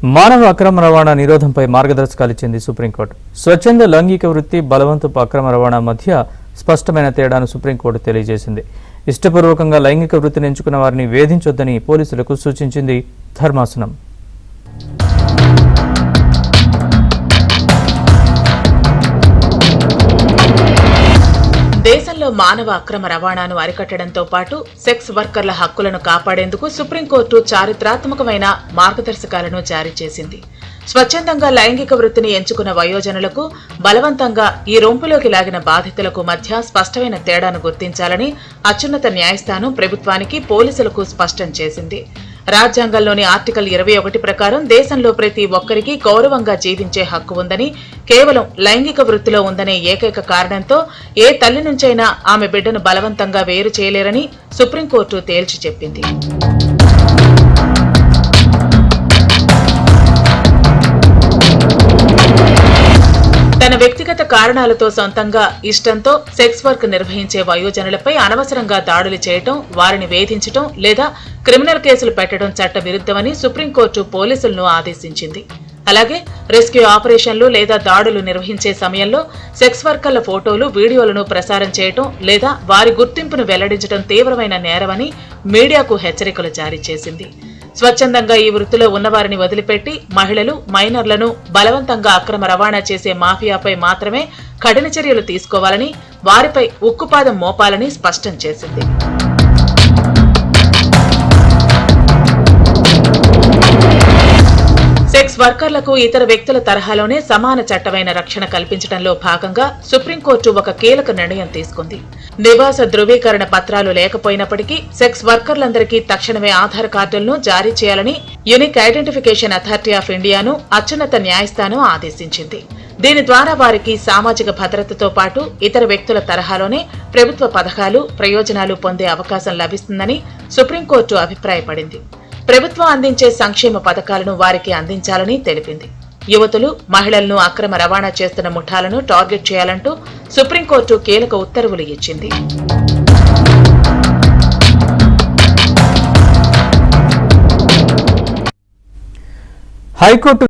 మానవ అక్రమ రవాణా నిరోధంపై మార్గదర్శకాలు ఇచ్చింది సుప్రీంకోర్టు. స్వచ్ఛంద లైంగిక వృత్తి, బలవంతపు అక్రమ రవాణా మధ్య స్పష్టమైన తేడాను సుప్రీంకోర్టు తెలియజేసింది. ఇష్టపూర్వకంగా లైంగిక వృత్తిని ఎంచుకున్న వారిని వేధించొద్దని పోలీసులకు సూచించింది ధర్మాసనం. దేశంలో మానవ అక్రమ రవాణాను అరికట్టడంతో పాటు సెక్స్ వర్కర్ల హక్కులను కాపాడేందుకు సుప్రీంకోర్టు చారిత్రాత్మకమైన మార్గదర్శకాలను జారీ చేసింది. స్వచ్ఛందంగా లైంగిక వృత్తిని ఎంచుకున్న వయోజనులకు, బలవంతంగా ఈ రొంపులోకి లాగిన బాధితులకు మధ్య స్పష్టమైన తేడాను గుర్తించాలని అత్యున్నత న్యాయస్థానం ప్రభుత్వానికి, పోలీసులకు స్పష్టం చేసింది. రాజ్యాంగంలోని ఆర్టికల్ 21 ప్రకారం దేశంలో ప్రతి ఒక్కరికి గౌరవంగా జీవించే హక్కు ఉందని, కేవలం లైంగిక వృత్తిలో ఉందనే ఏకైక కారణంతో ఏ తల్లి నుంచైనా ఆమె బిడ్డను బలవంతంగా వేరు చేయలేరని సుప్రీంకోర్టు తేల్చి చెప్పింది. తన వ్యక్తిగత కారణాలతో సొంతంగా ఇష్టంతో సెక్స్ వర్క్ నిర్వహించే వయోజనులపై అనవసరంగా దాడులు చేయటం, వారిని వేధించటం లేదా క్రిమినల్ కేసులు పెట్టడం చట్ట విరుద్ధమని సుప్రీంకోర్టు పోలీసులను ఆదేశించింది. అలాగే రెస్క్యూ ఆపరేషన్లు లేదా దాడులు నిర్వహించే సమయంలో సెక్స్ వర్కర్ల ఫోటోలు, వీడియోలను ప్రసారం చేయటం లేదా వారి గుర్తింపును వెల్లడించడం తీవ్రమైన నేరమని మీడియాకు హెచ్చరికలు జారీ చేసింది. స్వచ్ఛందంగా ఈ వృత్తిలో ఉన్నవారిని వదిలిపెట్టి మహిళలు, మైనర్లను బలవంతంగా అక్రమ రవాణా చేసే మాఫియాపై మాత్రమే కఠిన చర్యలు తీసుకోవాలని, వారిపై ఉక్కుపాదం మోపాలని స్పష్టం చేసింది. సెక్స్ వర్కర్లకు ఇతర వ్యక్తుల తరహాలోనే సమాన చట్టమైన రక్షణ కల్పించడంలో భాగంగా సుప్రీంకోర్టు ఒక కీలక నిర్ణయం తీసుకుంది. నివాస ధృవీకరణ పత్రాలు లేకపోయినప్పటికీ సెక్స్ వర్కర్లందరికీ తక్షణమే ఆధార్ కార్డులను జారీ చేయాలని యూనిక్ ఐడెంటిఫికేషన్ అథారిటీ ఆఫ్ ఇండియాను అత్యున్నత న్యాయస్థానం ఆదేశించింది. దీని ద్వారా వారికి సామాజిక భద్రతతో పాటు ఇతర వ్యక్తుల తరహాలోనే ప్రభుత్వ పథకాలు, ప్రయోజనాలు పొందే అవకాశం లభిస్తుందని సుప్రీంకోర్టు అభిప్రాయపడింది. ప్రభుత్వం అందించే సంక్షేమ పథకాలను వారికి అందించాలని తెలిపింది. యువతులు, మహిళలను అక్రమ రవాణా చేస్తున్న ముఠాలను టార్గెట్ చేయాలంటూ సుప్రీంకోర్టు కీలక ఉత్తర్వులు ఇచ్చింది. హైకోర్టు